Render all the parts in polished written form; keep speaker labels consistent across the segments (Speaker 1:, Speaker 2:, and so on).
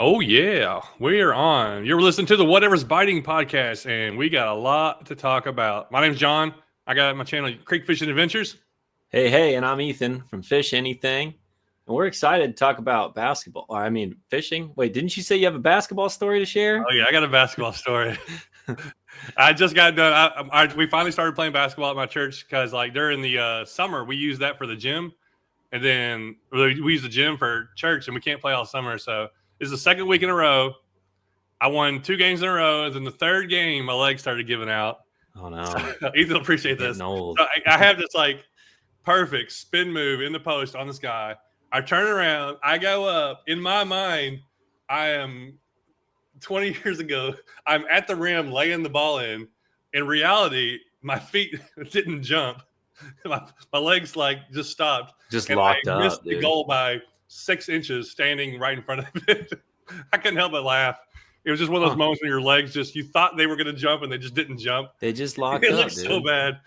Speaker 1: Oh, yeah. We are on. You're listening to the Whatever's Biting podcast, and we got a lot to talk about. My name's John. I got my channel, Creek Fishing Adventures.
Speaker 2: Hey, and I'm Ethan from Fish Anything. And we're excited to talk about basketball. I mean, fishing. Wait, didn't you say you have a basketball story to share?
Speaker 1: Oh, yeah. I got a basketball story. I just got done. We finally started playing basketball at my church because, like, during the summer, we use that for the gym. And then we use the gym for church, and we can't play all summer. So this is the second week in a row. I won 2 games in a row. And then the third game, my legs started giving out.
Speaker 2: Oh, no.
Speaker 1: So, Ethan will appreciate this.
Speaker 2: Old.
Speaker 1: So I have this, like, perfect spin move in the post on this guy. I turn around. I go up. In my mind, I am 20 years ago. I'm at the rim laying the ball in. In reality, my feet didn't jump. My legs, like, just stopped.
Speaker 2: Just
Speaker 1: and
Speaker 2: locked
Speaker 1: I
Speaker 2: up,
Speaker 1: missed
Speaker 2: dude.
Speaker 1: the goal by 6 inches standing right in front of it. I couldn't help but laugh. It was just one of those moments when your legs you thought they were going to jump and they just didn't jump.
Speaker 2: They just locked
Speaker 1: it
Speaker 2: up,
Speaker 1: looked
Speaker 2: dude.
Speaker 1: so bad.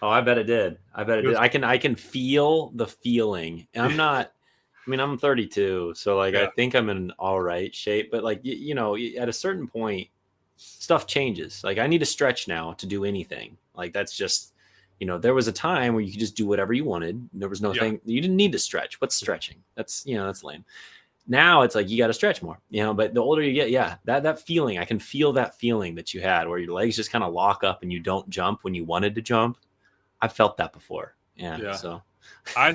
Speaker 2: Oh, I bet it did. I can feel the feeling. And I'm 32, so like, yeah. I think I'm in all right shape, but like, you know, at a certain point, stuff changes. Like, I need to stretch now to do anything. Like, that's just, you know, there was a time where you could just do whatever you wanted. There was no thing. You didn't need to stretch. What's stretching? That's lame. Now it's like, you got to stretch more, you know, but the older you get, that feeling, I can feel that feeling that you had where your legs just kind of lock up and you don't jump when you wanted to jump. I've felt that before. Yeah. So
Speaker 1: I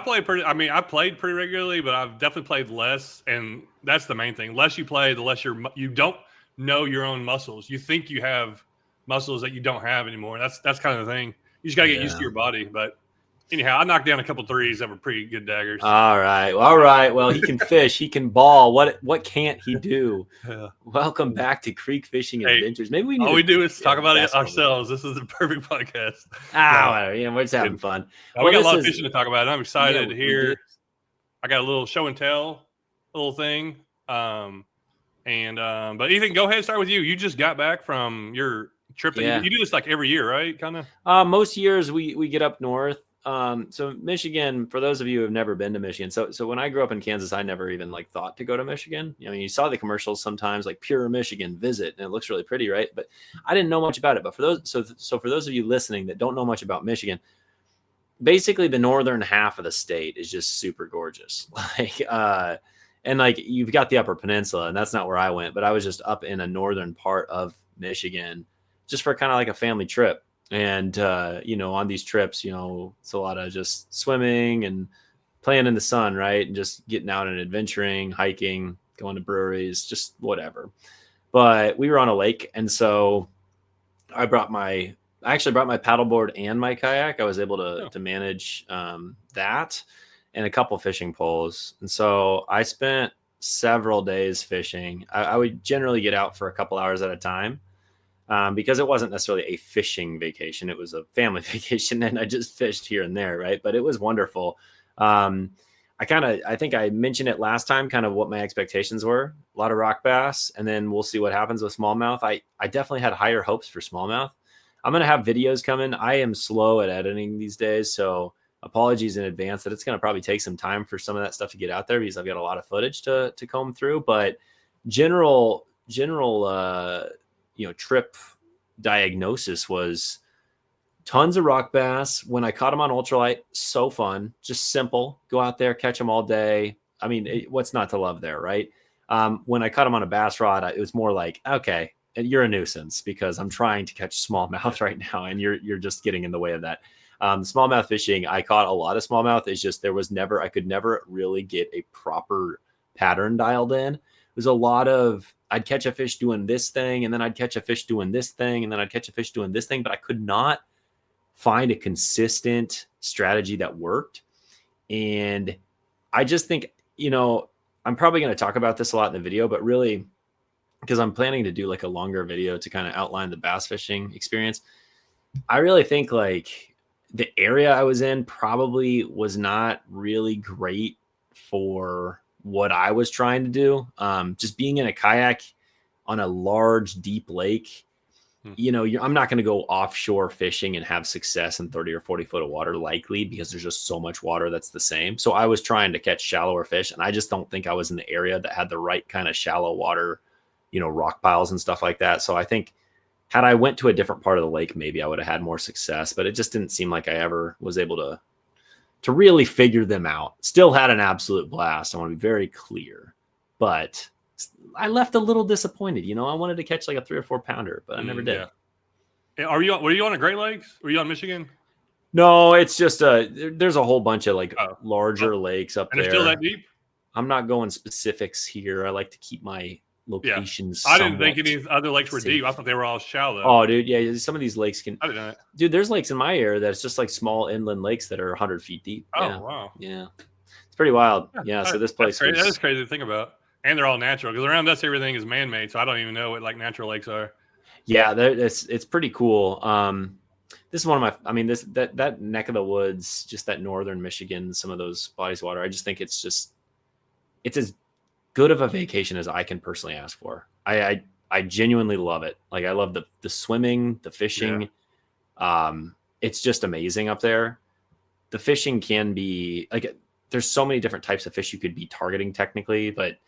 Speaker 1: played pretty regularly, but I've definitely played less. And that's the main thing. Less you play, the less you don't know your own muscles. You think you have muscles that you don't have anymore. That's kind of the thing. You just got to get used to your body. But anyhow, I knocked down a couple threes that were pretty good daggers.
Speaker 2: All right. Well, he can fish. He can ball. What can't he do? Yeah. Welcome back to Creek Fishing Adventures. Maybe we need
Speaker 1: all we do is talk about it ourselves. This is the perfect podcast.
Speaker 2: We're just having fun.
Speaker 1: We got a lot of fishing to talk about. And I'm excited to hear. I got a little show and tell, little thing. But Ethan, go ahead and start with you. You just got back from your trip. You do this like every year, right? Kind
Speaker 2: of. Most years we get up north. So Michigan, for those of you who have never been to Michigan. So when I grew up in Kansas, I never even like thought to go to Michigan. You know, you saw the commercials sometimes, like Pure Michigan visit, and it looks really pretty, right? But I didn't know much about it. But for those of you listening that don't know much about Michigan, basically the northern half of the state is just super gorgeous. And like, you've got the Upper Peninsula, and that's not where I went, but I was just up in a northern part of Michigan just for kind of like a family trip. And, on these trips, it's a lot of just swimming and playing in the sun, right? And just getting out and adventuring, hiking, going to breweries, just whatever. But we were on a lake. And so I actually brought my paddleboard and my kayak. I was able to manage that and a couple fishing poles. And so I spent several days fishing. I would generally get out for a couple hours at a time. Because it wasn't necessarily a fishing vacation. It was a family vacation, and I just fished here and there, right? But it was wonderful. I think I mentioned it last time, kind of what my expectations were. A lot of rock bass, and then we'll see what happens with smallmouth. I definitely had higher hopes for smallmouth. I'm going to have videos coming. I am slow at editing these days, so apologies in advance that it's going to probably take some time for some of that stuff to get out there because I've got a lot of footage to comb through. But general trip diagnosis was tons of rock bass. When I caught them on ultralight, so fun, just simple. Go out there, catch them all day. I mean, what's not to love there, right? When I caught them on a bass rod, it was more like, okay, you're a nuisance because I'm trying to catch smallmouth right now, and you're just getting in the way of that. Smallmouth fishing, I caught a lot of smallmouth. It's just I could never really get a proper pattern dialed in. It was a lot of, I'd catch a fish doing this thing, and then I'd catch a fish doing this thing, and then I'd catch a fish doing this thing, but I could not find a consistent strategy that worked. And I just think, I'm probably going to talk about this a lot in the video, but really, because I'm planning to do like a longer video to kind of outline the bass fishing experience, I really think like the area I was in probably was not really great for what I was trying to do. Just being in a kayak on a large, deep lake, I'm not going to go offshore fishing and have success in 30 or 40 foot of water, likely, because there's just so much water that's the same. So I was trying to catch shallower fish, and I just don't think I was in the area that had the right kind of shallow water, rock piles and stuff like that. So I think had I went to a different part of the lake, maybe I would have had more success, but it just didn't seem like I ever was able to really figure them out. Still had an absolute blast. I want to be very clear, but I left a little disappointed. I wanted to catch like a 3 or 4 pounder, but I never did.
Speaker 1: Yeah. Were you on a Great Lakes? Were you on Michigan?
Speaker 2: No, it's just there's a whole bunch of like larger lakes up there.
Speaker 1: And they're still that deep?
Speaker 2: I'm not going specifics here. I like to keep my locations.
Speaker 1: I didn't think any other lakes were deep. I thought they were all shallow.
Speaker 2: Oh, dude, yeah, some of these lakes can.
Speaker 1: I didn't know that.
Speaker 2: Dude, there's lakes in my area that's just like small inland lakes that are 100 feet deep.
Speaker 1: Oh,
Speaker 2: yeah.
Speaker 1: wow.
Speaker 2: Yeah, it's pretty wild. Yeah, so this place
Speaker 1: that is crazy to think about, and they're all natural because around us everything is man-made. So I don't even know what like natural lakes are.
Speaker 2: Yeah, it's pretty cool. This is one of my. that neck of the woods, just that northern Michigan, some of those bodies of water. I just think it's as good of a vacation as I can personally ask for. I genuinely love it. Like I love the swimming, the fishing. Yeah. It's just amazing up there. The fishing can be like there's so many different types of fish you could be targeting technically, but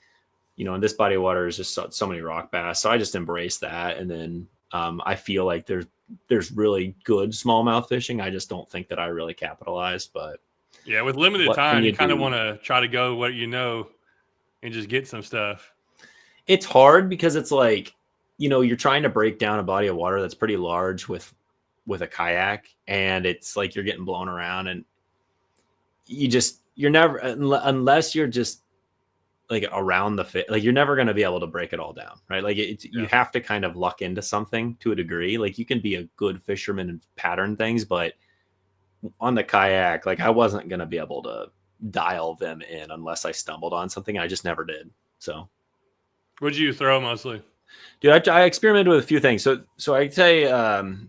Speaker 2: in this body of water is just so many rock bass. So I just embrace that, and then I feel like there's really good smallmouth fishing. I just don't think that I really capitalized, but
Speaker 1: yeah, with limited time, you kind of want to try to go what and just get some stuff.
Speaker 2: It's hard because it's like, you're trying to break down a body of water that's pretty large with a kayak, and it's like you're getting blown around, and you're never, unless you're just like around the fit, like you're never going to be able to break it all down, right? Like you have to kind of luck into something to a degree. Like you can be a good fisherman and pattern things, but on the kayak, like I wasn't going to be able to dial them in unless I stumbled on something. I just never did. So
Speaker 1: what'd you throw mostly?
Speaker 2: Dude, I experimented with a few things. So I'd say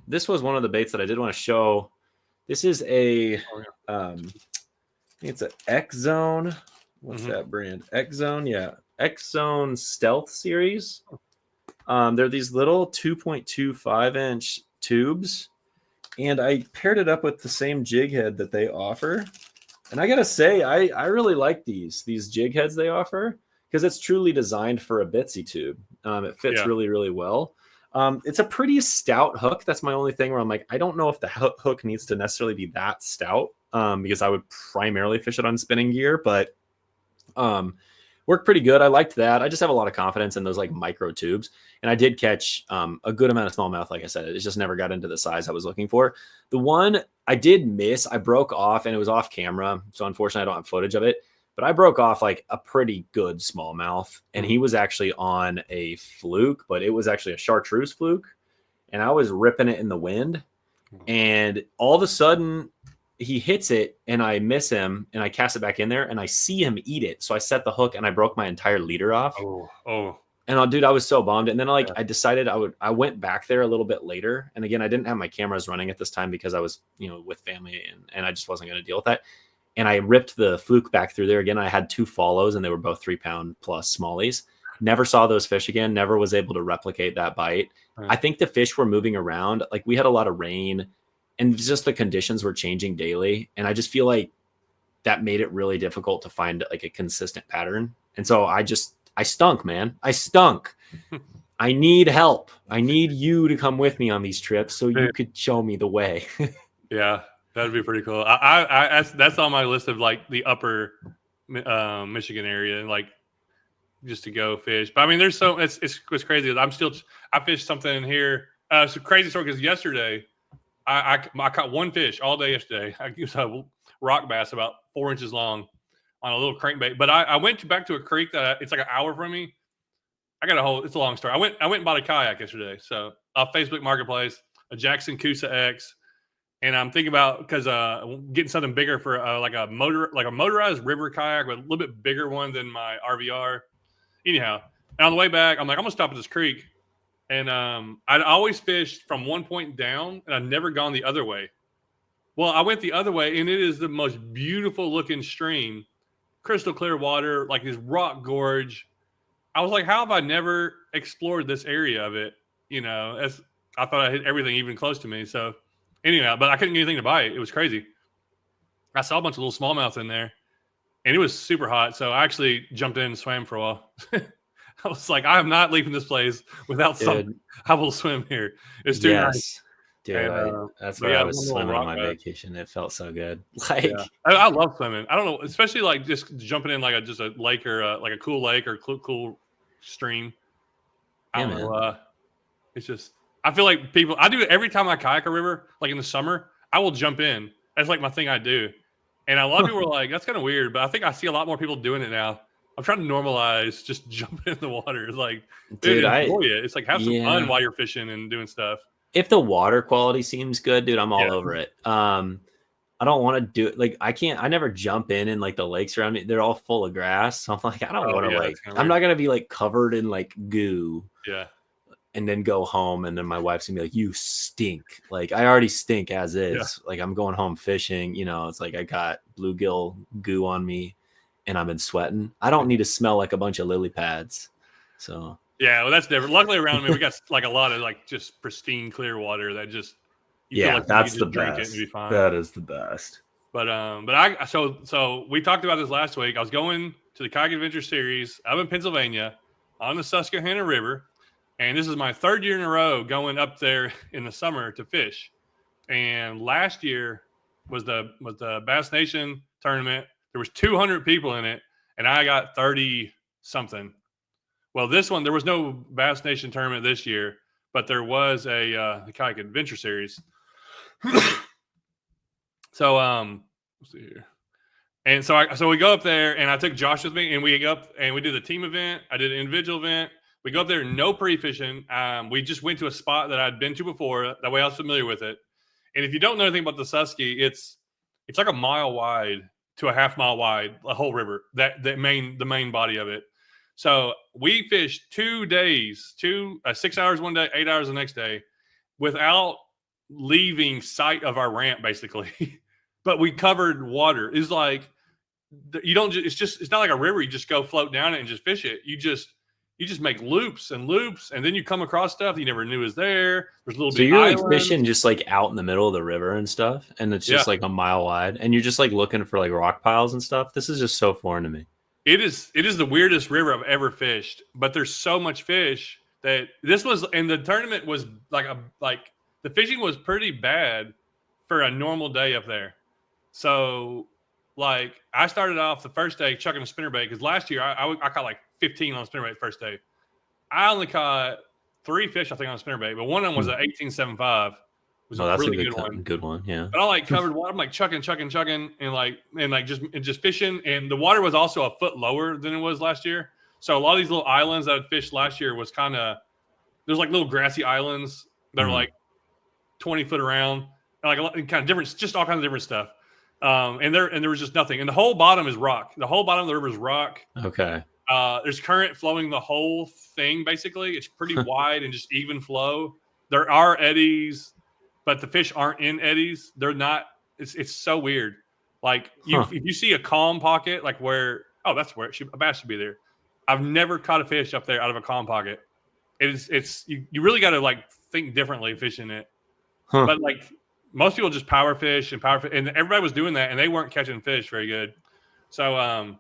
Speaker 2: this was one of the baits that I did want to show. This is I think it's an X Zone. What's that brand? X Zone, yeah. X Zone Stealth Series. They're these little 2.25 inch tubes, and I paired it up with the same jig head that they offer. And I gotta say, I really like these jig heads they offer because it's truly designed for a Bitsy tube. It fits really, really well. It's a pretty stout hook. That's my only thing where I'm like, I don't know if the hook needs to necessarily be that stout because I would primarily fish it on spinning gear, but worked pretty good. I liked that. I just have a lot of confidence in those like micro tubes, and I did catch a good amount of smallmouth. Like I said, it just never got into the size I was looking for. The one I did miss, I broke off, and it was off camera, so unfortunately I don't have footage of it, but I broke off like a pretty good smallmouth, and he was actually on a fluke, but it was actually a chartreuse fluke, and I was ripping it in the wind, and all of a sudden he hits it and I miss him, and I cast it back in there and I see him eat it. So I set the hook and I broke my entire leader off.
Speaker 1: Oh.
Speaker 2: And dude, I was so bummed. And then I decided I went back there a little bit later. And again, I didn't have my cameras running at this time because I was, with family and I just wasn't going to deal with that. And I ripped the fluke back through there again. I had 2 follows and they were both 3-pound plus smallies. Never saw those fish again. Never was able to replicate that bite. Right. I think the fish were moving around. Like we had a lot of rain, and just the conditions were changing daily. And I just feel like that made it really difficult to find like a consistent pattern. And so I stunk, man. I stunk. I need help. I need you to come with me on these trips so you could show me the way.
Speaker 1: Yeah, that'd be pretty cool. I that's on my list of like the upper Michigan area, like just to go fish. But I mean, there's it's crazy. I fished something in here. It's a crazy story because yesterday, I caught one fish all day yesterday. I used a rock bass about 4 inches long on a little crankbait. But I went back to a creek that it's like an hour from me. It's a long story. I went and bought a kayak yesterday. So off Facebook Marketplace, a Jackson Coosa X. And I'm thinking about because getting something bigger for like a motorized river kayak, but a little bit bigger one than my RVR. Anyhow, and on the way back, I'm like, I'm gonna stop at this creek. And I'd always fished from one point down, and I'd never gone the other way. Well, I went the other way, and it is the most beautiful looking stream, crystal clear water, like this rock gorge. I was like, how have I never explored this area of it? I thought I hit everything even close to me. So anyhow, but I couldn't get anything to bite. It was crazy. I saw a bunch of little smallmouth in there, and it was super hot. So I actually jumped in and swam for a while. I was like, I am not leaving this place without something.
Speaker 2: Dude,
Speaker 1: I will swim here. It's too nice.
Speaker 2: yes. Dude,
Speaker 1: And
Speaker 2: that's
Speaker 1: but
Speaker 2: where
Speaker 1: yeah,
Speaker 2: I
Speaker 1: one
Speaker 2: was
Speaker 1: little
Speaker 2: swimming on
Speaker 1: rock
Speaker 2: my
Speaker 1: bath.
Speaker 2: vacation. It felt so good.
Speaker 1: Yeah,
Speaker 2: Like,
Speaker 1: I love swimming. I don't know, especially like just jumping in like just a lake or like a cool lake or cool stream. I
Speaker 2: yeah,
Speaker 1: don't
Speaker 2: man.
Speaker 1: know. It's just I feel like people. I do it every time I kayak a river. Like in the summer, I will jump in. That's like my thing I do. And a lot of people are like, "That's kind of weird," but I think I see a lot more people doing it now. I'm trying to normalize just jumping in the water. It's like, dude,
Speaker 2: Dude,
Speaker 1: enjoy it. It's like have some fun
Speaker 2: yeah.
Speaker 1: while you're fishing and doing stuff.
Speaker 2: If the water quality seems good, dude, I'm all
Speaker 1: Yeah,
Speaker 2: over it. I don't want to do it. Like, I never jump in like the lakes around me. They're all full of grass. So I'm like, I don't
Speaker 1: oh
Speaker 2: want to
Speaker 1: yeah, that's
Speaker 2: like,
Speaker 1: kind of
Speaker 2: I'm
Speaker 1: weird.
Speaker 2: not going to be like covered in like goo
Speaker 1: Yeah,
Speaker 2: and then go home. And then my wife's gonna be like, you stink. Like, I already stink as
Speaker 1: yeah,
Speaker 2: is. Like, I'm going home fishing. It's like I got bluegill goo on me and I've been sweating. I don't need to smell like a bunch of lily pads. So,
Speaker 1: yeah. Well, that's different. Luckily, around me, we got like a lot of like just pristine, clear water that just you feel
Speaker 2: yeah,
Speaker 1: like you
Speaker 2: that's
Speaker 1: can
Speaker 2: the
Speaker 1: just drink it and
Speaker 2: best.
Speaker 1: be fine.
Speaker 2: That is the best.
Speaker 1: But I so we talked about this last week. I was going to the Kayak Adventure series up in Pennsylvania on the Susquehanna River, and this is my third year in a row going up there in the summer to fish. And last year was the Bass Nation tournament. There was 200 people in it, and I got 30 something. Well, this one there was no Bass Nation tournament this year, but there was the Kayak Adventure series. So let's see here. And so we go up there, and I took Josh with me, and we go up and we did the team event. I did an individual event. We go up there, no pre-fishing. We just went to a spot that I'd been to before. That way, I was familiar with it. And if you don't know anything about the Susky, it's like a mile wide to a half mile wide, a whole river. The main body of it. So we fished 2 days, 6 hours one day, 8 hours the next day, without leaving sight of our ramp, basically. But we covered water. It's like you don't. It's not like a river. You just go float down it and just fish it. You just make loops and loops, and then you come across stuff you never knew was there. There's little
Speaker 2: So
Speaker 1: big
Speaker 2: you're like
Speaker 1: islands.
Speaker 2: fishing just like out in the middle of the river and stuff, and it's just
Speaker 1: Yeah.
Speaker 2: like a mile wide, and you're just like looking for like rock piles and stuff. This is just so foreign to me.
Speaker 1: It is the weirdest river I've ever fished, but there's so much fish that this was, and the tournament was like the fishing was pretty bad for a normal day up there. So like I started off the first day chucking a spinnerbait because last year I caught like 15 on a spinnerbait the first day. I only caught 3 fish I think on a spinnerbait, but one of them was an 1875. It was
Speaker 2: Oh,
Speaker 1: a
Speaker 2: that's
Speaker 1: really
Speaker 2: a
Speaker 1: good one.
Speaker 2: good one. Yeah.
Speaker 1: But I like covered water. I'm like chucking, and just fishing. And the water was also a foot lower than it was last year. So a lot of these little islands that I fished last year was kind of there's like little grassy islands that are like 20 foot around, and like kind of different, just all kinds of different stuff. And there was just nothing. And the whole bottom is rock. The whole bottom of the river is rock.
Speaker 2: Okay.
Speaker 1: There's current flowing the whole thing. Basically, it's pretty wide and just even flow. There are eddies, but the fish aren't in eddies. They're not. It's so weird. Like if you see a calm pocket, like where that's where a bass should be there. I've never caught a fish up there out of a calm pocket. It's you really got to like think differently fishing it. But like most people just power fish, and everybody was doing that, and they weren't catching fish very good. So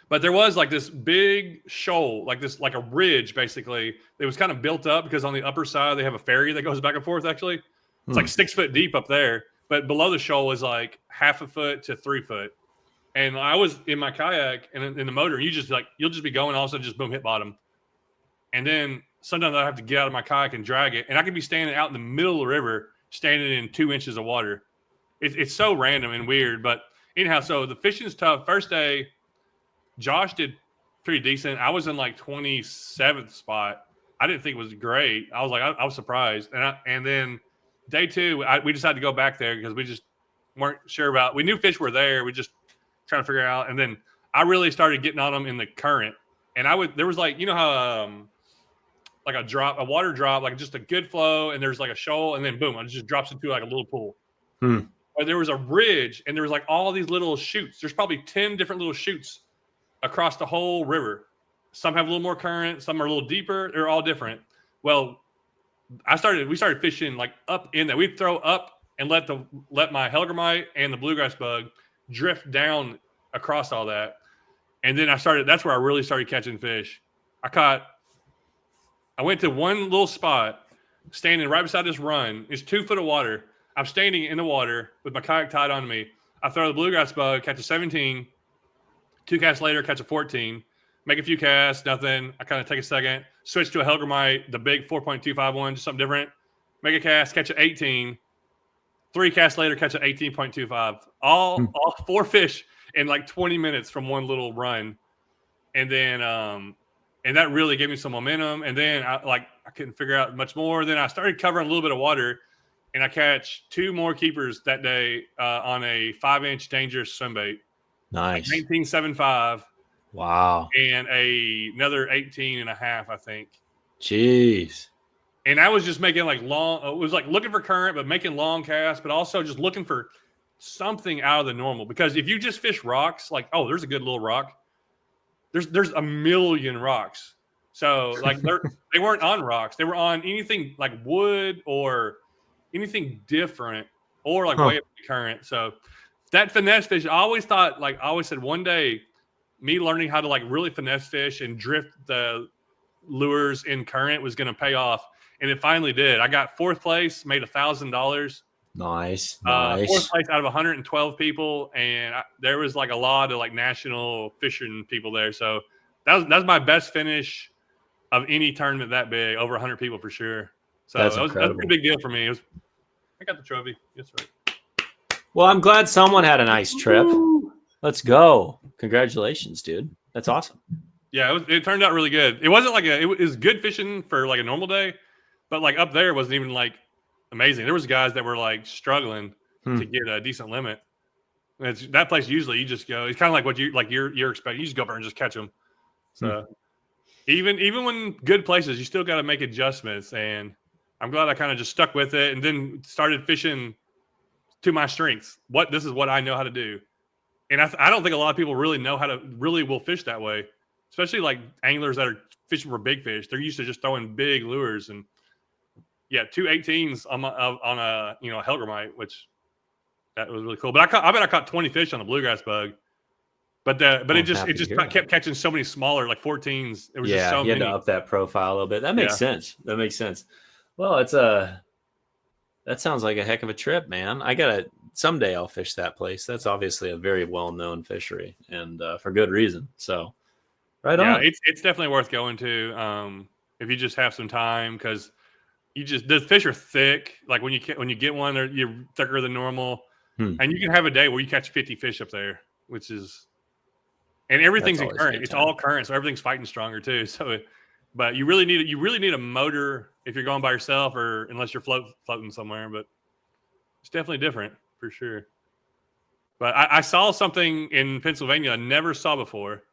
Speaker 1: but there was like this big shoal, like a ridge, basically. It was kind of built up because on the upper side they have a ferry that goes back and forth. Actually, it's like 6 foot deep up there, but below the shoal is like 1/2 foot to 3 foot. And I was in my kayak and in the motor, and you'll just be going, all of a sudden just boom, hit bottom. And then sometimes I have to get out of my kayak and drag it, and I could be standing out in the middle of the river, standing in 2 inches of water. It's so random and weird, but anyhow, so the fishing's tough. First day, Josh did pretty decent. I was in like 27th spot. I didn't think it was great. I was like, I was surprised. And then day 2, we decided to go back there because we just weren't sure about. We knew fish were there. We just trying to figure out. And then I really started getting on them in the current. And there was like, you know how like a water drop, like just a good flow, and there's like a shoal, and then boom, it just drops into like a little pool. But there was a ridge, and there was like all these little chutes. There's probably 10 different little chutes across the whole river. Some have a little more current, some are a little deeper. They're all different. Well, we started fishing like up in there. We'd throw up and let my hellgrammite and the bluegrass bug drift down across all that. And then that's where I really started catching fish. I went to one little spot, standing right beside this run. It's 2 foot of water. I'm standing in the water with my kayak tied onto me. I throw the bluegrass bug, catch a 17. 2 casts later, catch a 14. Make a few casts, nothing. I kind of take a second, switch to a hellgrammite, the big 4.251, just something different. Make a cast, catch an 18. 3 casts later, catch an 18.25. All 4 fish in like 20 minutes from one little run. And then and that really gave me some momentum. And then I couldn't figure out much more. Then I started covering a little bit of water, and I catch 2 more keepers that day on a 5-inch dangerous swim bait.
Speaker 2: Nice.
Speaker 1: 19.75.
Speaker 2: Wow.
Speaker 1: And another 18.5, I think.
Speaker 2: Jeez.
Speaker 1: And I was just making like long, it was like looking for current, but making long casts, but also just looking for something out of the normal. Because if you just fish rocks, like, oh, there's a good little rock. There's a million rocks. So like they weren't on rocks. They were on anything like wood or anything different or like way up the current. So that finesse fish, I always said one day me learning how to like really finesse fish and drift the lures in current was going to pay off. And it finally did. I got 4th place, made $1,000.
Speaker 2: Nice.
Speaker 1: 4th place out of 112 people. And there was like a lot of like national fishing people there. So that was my best finish of any tournament that big, over 100 people for sure. So that was a pretty big deal for me. I got the trophy. That's right.
Speaker 2: Well, I'm glad someone had a nice trip. Let's go. Congratulations, dude. That's awesome.
Speaker 1: Yeah, it turned out really good. It wasn't like it was good fishing for like a normal day, but like up there wasn't even like amazing. There was guys that were like struggling to get a decent limit. That place usually you just go. It's kind of like what you're expecting. You just go up there and just catch them. So even when good places, you still got to make adjustments. And I'm glad I kind of just stuck with it and then started fishing to my strengths. This is what I know how to do. And I don't think a lot of people really know how to really will fish that way, especially like anglers that are fishing for big fish. They're used to just throwing big lures, and 2 18s on a hellgrammite, which that was really cool. But I bet I caught 20 fish on the bluegrass bug. But it just kept catching so many smaller, like 14s. It was just so many.
Speaker 2: You had to up that profile a little bit. That makes sense. Well, that sounds like a heck of a trip, man. Someday I'll fish that place. That's obviously a very well-known fishery, and for good reason. So, right on.
Speaker 1: Yeah, it's definitely worth going to if you just have some time, because the fish are thick. Like when you get one, you're thicker than normal, and you can have a day where you catch 50 fish up there, and everything's in current. It's all current, so everything's fighting stronger too. So, but you really need a motor if you're going by yourself, or unless you're floating somewhere. But it's definitely different for sure. But I saw something in Pennsylvania I never saw before.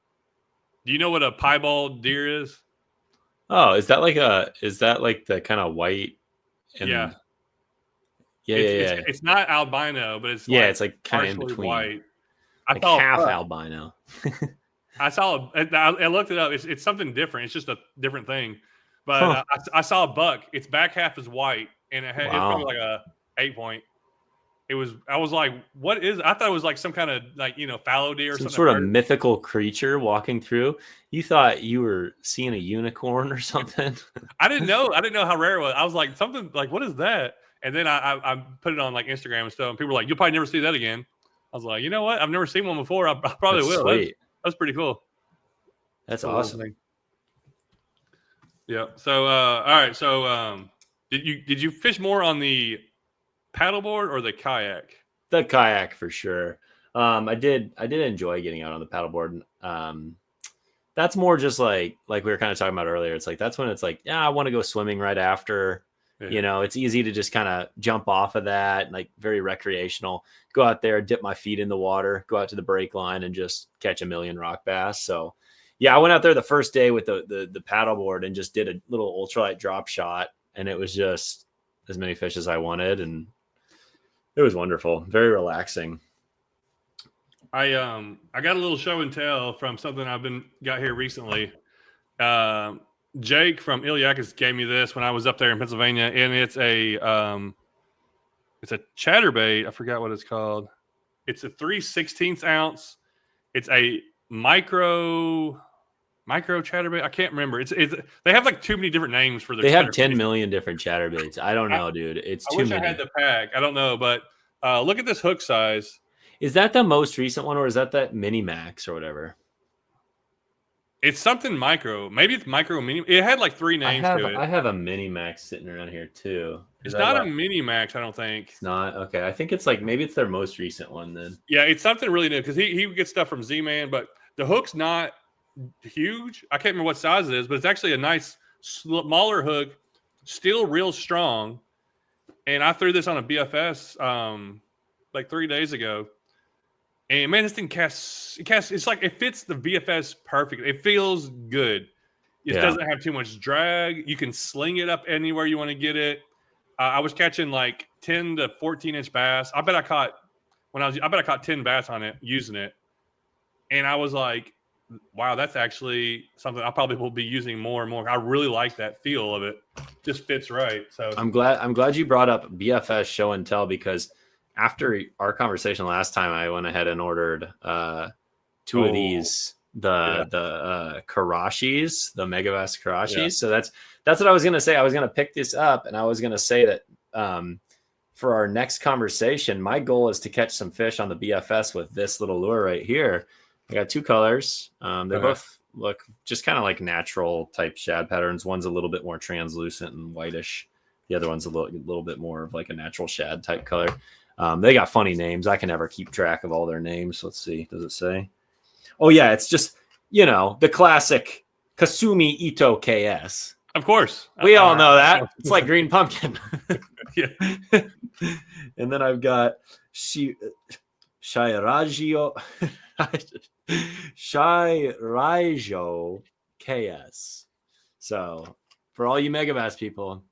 Speaker 1: Do you know what a piebald deer is?
Speaker 2: Oh, is that like the kind of white?
Speaker 1: Yeah. It's not albino, but it's
Speaker 2: it's like kind of in between.
Speaker 1: White.
Speaker 2: I saw half albino.
Speaker 1: I looked it up. It's something different. It's just a different thing. But I saw a buck. Its back half is white, and it's probably like a 8-point. I was like, what is? I thought it was like some kind of like fallow deer or something.
Speaker 2: Sort of mythical creature walking through. You thought you were seeing a unicorn or something.
Speaker 1: I didn't know how rare it was. I was like, something like, what is that? And then I put it on like Instagram and stuff, and people were like, you'll probably never see that again. I was like, you know what? I've never seen one before. I probably will.
Speaker 2: Sweet.
Speaker 1: That's pretty cool.
Speaker 2: That's awesome.
Speaker 1: Yeah. So all right. So did you fish more on the paddleboard or the kayak?
Speaker 2: The kayak for sure. I did enjoy getting out on the paddleboard. That's more just like we were kind of talking about earlier. It's like that's when it's like, I want to go swimming right after. Yeah. It's easy to just kind of jump off of that, like very recreational. Go out there, dip my feet in the water, go out to the break line, and just catch a million rock bass. So, I went out there the first day with the paddleboard and just did a little ultralight drop shot, and it was just as many fish as I wanted, and it was wonderful, very relaxing.
Speaker 1: I got a little show and tell from something I've got here recently. Jake from Iliakis gave me this when I was up there in Pennsylvania, and it's a chatterbait. I forgot what it's called. It's a 3/16 ounce. It's a micro chatterbait. I can't remember. It's they have like too many different names for their.
Speaker 2: They have 10 million different chatterbaits. I don't know, dude. It's
Speaker 1: I
Speaker 2: too
Speaker 1: wish
Speaker 2: many.
Speaker 1: I had the pack. I don't know, but look at this hook size.
Speaker 2: Is that the most recent one, or is that Mini Max or whatever?
Speaker 1: It's something micro. Maybe it's micro mini. It had like 3 names to it.
Speaker 2: I have a Mini Max sitting around here too.
Speaker 1: It's not a Mini Max, I don't think.
Speaker 2: It's not? Okay. I think it's like maybe it's their most recent one then.
Speaker 1: Yeah, it's something really new because he gets stuff from Z-Man, but the hook's not huge. I can't remember what size it is, but it's actually a nice smaller hook, still real strong. And I threw this on a BFS like 3 days ago. And man, this thing casts. It's like it fits the BFS perfect. It feels good. It doesn't have too much drag. You can sling it up anywhere you want to get it. I was catching like 10 to 14 inch bass. I bet I caught 10 bass on it using it. And I was like, wow, that's actually something I probably will be using more and more. I really like that feel of it. Just fits right. So
Speaker 2: I'm glad you brought up BFS show and tell, because after our conversation last time, I went ahead and ordered 2 of these, the Karashis, the Megabass Karashis. Yeah. So that's what I was going to say. I was going to pick this up, and I was going to say that for our next conversation, my goal is to catch some fish on the BFS with this little lure right here. I got 2 colors. They both look just kind of like natural type shad patterns. One's a little bit more translucent and whitish. The other one's a little bit more of like a natural shad type color. They got funny names. I can never keep track of all their names. Let's see. Does it say? Oh, yeah. It's just, the classic Kasumi Ito KS.
Speaker 1: Of course.
Speaker 2: We all know that. It's like Green Pumpkin.
Speaker 1: Yeah.
Speaker 2: And then I've got Shairajo KS. So for all you Megabass people,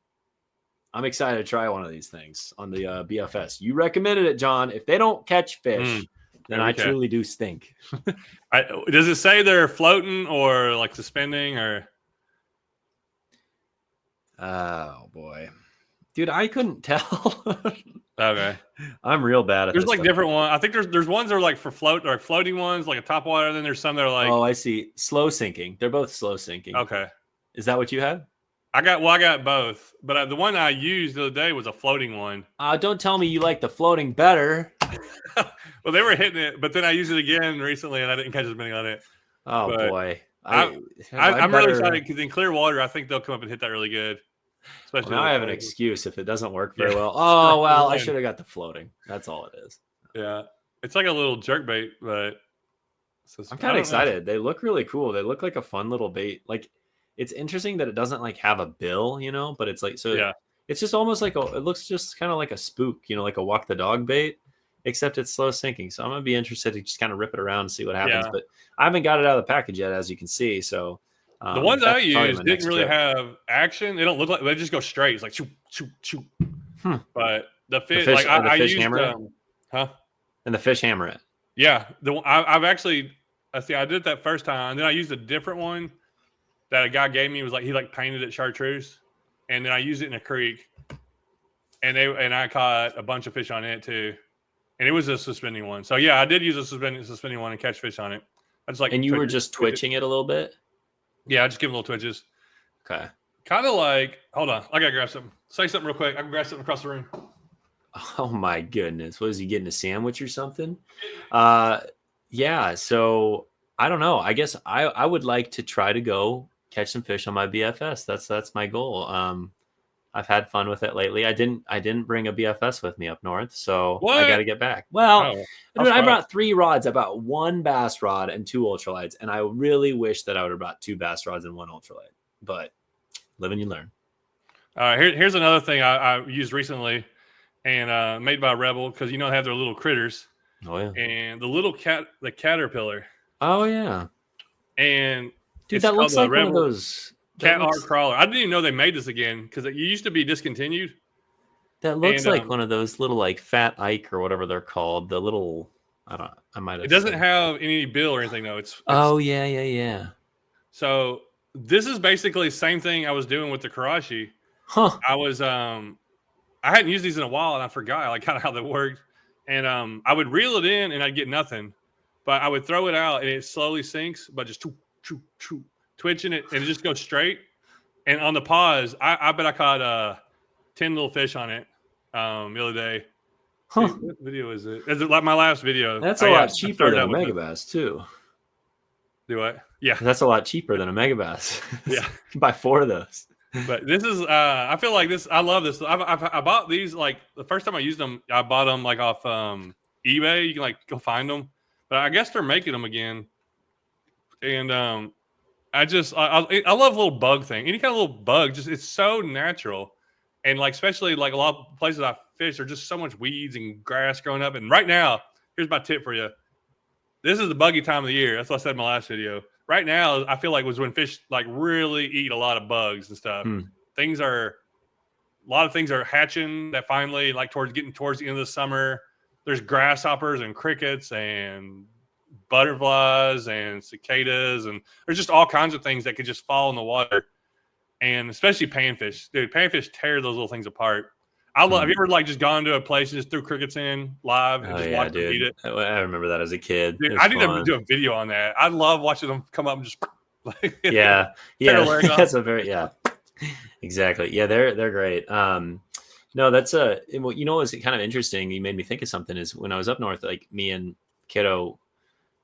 Speaker 2: I'm excited to try one of these things on the BFS. You recommended it, John. If they don't catch fish, then I truly do stink.
Speaker 1: Does it say they're floating or like suspending or?
Speaker 2: Oh boy, dude, I couldn't tell.
Speaker 1: Okay,
Speaker 2: I'm real bad at.
Speaker 1: There's like different ones. I think there's ones that are like for floating ones, like a top water. And then there's some that are like.
Speaker 2: Oh, I see. Slow sinking. They're both slow sinking.
Speaker 1: Okay.
Speaker 2: Is that what you had?
Speaker 1: I got both, but the one I used the other day was a floating one.
Speaker 2: Don't tell me you like the floating better.
Speaker 1: Well, they were hitting it, but then I used it again recently, and I didn't catch as many on it.
Speaker 2: Oh, but boy.
Speaker 1: I'm really excited because in clear water, I think they'll come up and hit that really good.
Speaker 2: Especially now I have an excuse if it doesn't work very well. Oh, well, I should have got the floating. That's all it is.
Speaker 1: Yeah. It's like a little jerk bait, but
Speaker 2: I'm kind of excited. They look really cool. They look like a fun little bait. Like, it's interesting that it doesn't like have a bill, but it's like, so it's just almost like it looks just kind of like a spook, like a walk the dog bait, except it's slow sinking. So I'm going to be interested to just kind of rip it around and see what happens, but I haven't got it out of the package yet, as you can see. So
Speaker 1: the ones I used didn't really have action. They don't look like, they just go straight. It's like, shoot, shoot, shoot. But the fish like I used,
Speaker 2: hammer
Speaker 1: it?
Speaker 2: And the fish hammer it.
Speaker 1: Yeah. I've actually, I did it that first time. And then I used a different one that a guy gave me. Was like, he like painted it chartreuse, and then I used it in a creek, and I caught a bunch of fish on it too, and it was a suspending one. So yeah, I did use a suspending one and catch fish on it. I just like,
Speaker 2: and you were just twitching it a little bit.
Speaker 1: Yeah, I just give them little twitches.
Speaker 2: Okay. Kind
Speaker 1: of like, hold on, I gotta grab something. Say something real quick. I can grab something across the room.
Speaker 2: Oh my goodness, what is he getting, a sandwich or something? Yeah. So I don't know. I guess I would like to try to go catch some fish on my BFS. That's my goal. I've had fun with it lately. I didn't bring a BFS with me up north, so I got to get back. Well, dude, I brought 3 rods. I brought 1 bass rod and 2 ultralights, and I really wish that I would have brought 2 bass rods and 1 ultralight. But live and you learn.
Speaker 1: Here's another thing I used recently, and made by Rebel, because they have their little critters.
Speaker 2: Oh yeah.
Speaker 1: And the caterpillar.
Speaker 2: Oh yeah.
Speaker 1: And
Speaker 2: dude, that looks like one of those
Speaker 1: cat hard crawler. I didn't even know they made this again, because it used to be discontinued.
Speaker 2: That looks like one of those little like Fat Ike or whatever they're called. The little, I might have.
Speaker 1: It doesn't have any bill or anything though. It's
Speaker 2: oh yeah.
Speaker 1: So This is basically the same thing I was doing with the Karashi.
Speaker 2: Huh.
Speaker 1: I was I hadn't used these in a while, and I forgot like kind of how that worked. And I would reel it in, and I'd get nothing, but I would throw it out, and it slowly sinks, but just twitching it, and it just goes straight. And on the pause, I bet I caught 10 little fish on it the other day.
Speaker 2: Huh.
Speaker 1: See, what video is it? Is it like my last video?
Speaker 2: That's
Speaker 1: Oh,
Speaker 2: a
Speaker 1: yeah,
Speaker 2: lot cheaper than a megabass too.
Speaker 1: Do what? Yeah.
Speaker 2: That's a lot cheaper than a megabass.
Speaker 1: Yeah.
Speaker 2: You can buy 4 of those.
Speaker 1: But this is I feel like this. I love this. I bought these like the first time I used them. I bought them like off eBay. You can like go find them, but I guess they're making them again. And I love little bug thing. Any kind of little bug, just it's so natural. And like especially like a lot of places I fish are just so much weeds and grass growing up. And right now, here's my tip for you. This is the buggy time of the year. That's what I said in my last video. Right now, I feel like was when fish like really eat a lot of bugs and stuff. A lot of things are hatching that finally like getting towards the end of the summer. There's grasshoppers and crickets and butterflies and cicadas, and there's just all kinds of things that could just fall in the water. And especially panfish. Dude, panfish tear those little things apart. Have you ever like just gone to a place and just threw crickets in live and just watch them eat it?
Speaker 2: I remember that as a kid.
Speaker 1: Dude, I need to do a video on that. I love watching them come up and just like
Speaker 2: that's a very exactly. Yeah, they're great. No, that's what's kind of interesting. You made me think of something is when I was up north, like me and Kiddo,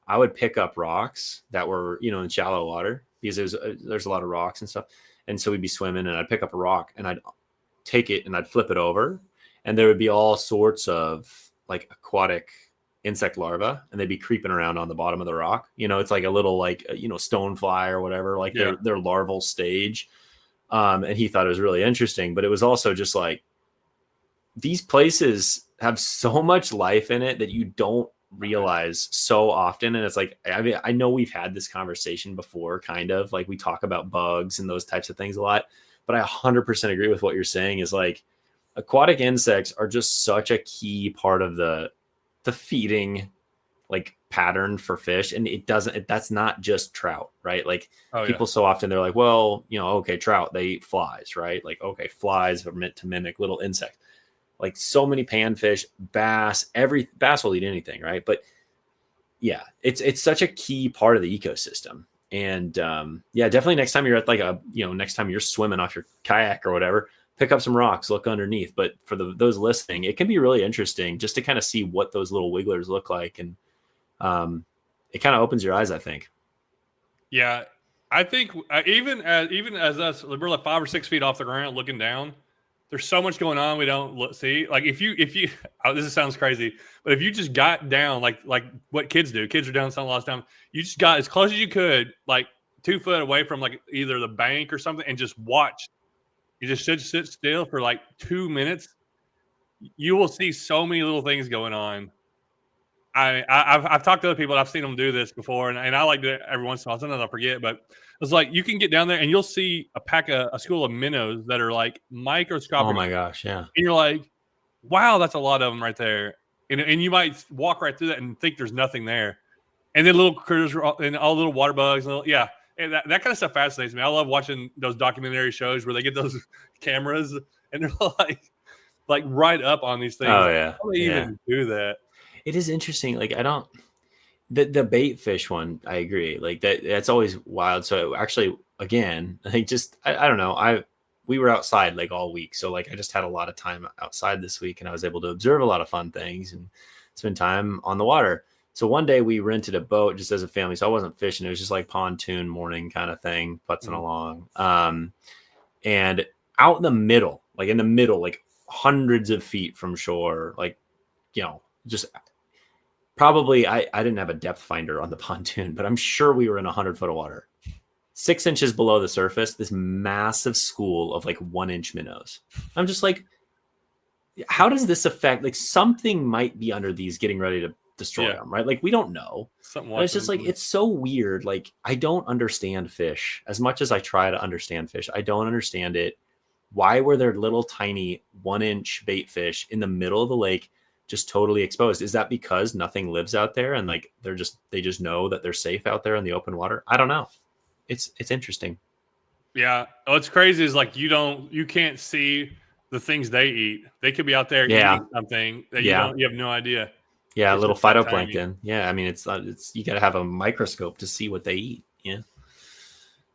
Speaker 2: I would pick up rocks that were, in shallow water because there's a lot of rocks and stuff. And so we'd be swimming and I'd pick up a rock and I'd take it and I'd flip it over and there would be all sorts of like aquatic insect larvae and they'd be creeping around on the bottom of the rock. It's like a little like, stonefly or whatever, like their larval stage. And he thought it was really interesting, but it was also just like these places have so much life in it that you don't realize so often. And it's like, I know we've had this conversation before, kind of like we talk about bugs and those types of things a lot, but I 100% agree with what you're saying is like aquatic insects are just such a key part of the feeding like pattern for fish. And that's not just trout, right? Like people so often they're like, well, okay, trout, they eat flies, right? Like, okay, flies are meant to mimic little insects. Like so many panfish, bass will eat anything, right? But yeah, it's such a key part of the ecosystem. And definitely next time you're at like next time you're swimming off your kayak or whatever, pick up some rocks, look underneath. But for those listening, it can be really interesting just to kind of see what those little wigglers look like. And it kind of opens your eyes, I think. Yeah,
Speaker 1: I think even as us, we're like 5 or 6 feet off the ground looking down. There's so much going on we don't see. Like if you this sounds crazy, but if you just got down like what kids do, kids are down a lot of time. You just got as close as you could, like 2 foot away from like either the bank or something, and just watch. You just should sit still for like 2 minutes. You will see so many little things going on. I've talked to other people. And I've seen them do this before, and I like to do it every once in a while. Sometimes I forget, but it's like you can get down there and you'll see a school of minnows that are like microscopic.
Speaker 2: Oh my gosh, yeah!
Speaker 1: And you're like, wow, that's a lot of them right there. And you might walk right through that and think there's nothing there. And then little critters and all little water bugs. And and that kind of stuff fascinates me. I love watching those documentary shows where they get those cameras and they're like right up on these things.
Speaker 2: Oh yeah,
Speaker 1: how do they even do that?
Speaker 2: It is interesting. Like the bait fish one, I agree. Like that's always wild. So actually, again, I think I don't know. We were outside like all week, so like I just had a lot of time outside this week, and I was able to observe a lot of fun things and spend time on the water. So one day we rented a boat just as a family. So I wasn't fishing; it was just like pontoon morning kind of thing, putzing along. And out in the middle, like hundreds of feet from shore, like just. Probably I didn't have a depth finder on the pontoon, but I'm sure we were in 100 foot of water. 6 inches below the surface, this massive school of like 1 inch minnows. I'm just like, how does this affect? Like something might be under these getting ready to destroy them, right? Like we don't know. It's just like, it's so weird. Like I don't understand fish as much as I try to understand fish. I don't understand it. Why were there little tiny 1 inch bait fish in the middle of the lake just totally exposed? Is that because nothing lives out there and like they just know that they're safe out there in the open water? I don't know. It's interesting.
Speaker 1: Yeah. What's crazy is like you can't see the things they eat. They could be out there
Speaker 2: Yeah.
Speaker 1: eating something that
Speaker 2: Yeah.
Speaker 1: you have no idea.
Speaker 2: Yeah.
Speaker 1: It's
Speaker 2: Little
Speaker 1: just that tiny.
Speaker 2: phytoplankton. Yeah. I mean, it's you got to have a microscope to see what they eat. Yeah.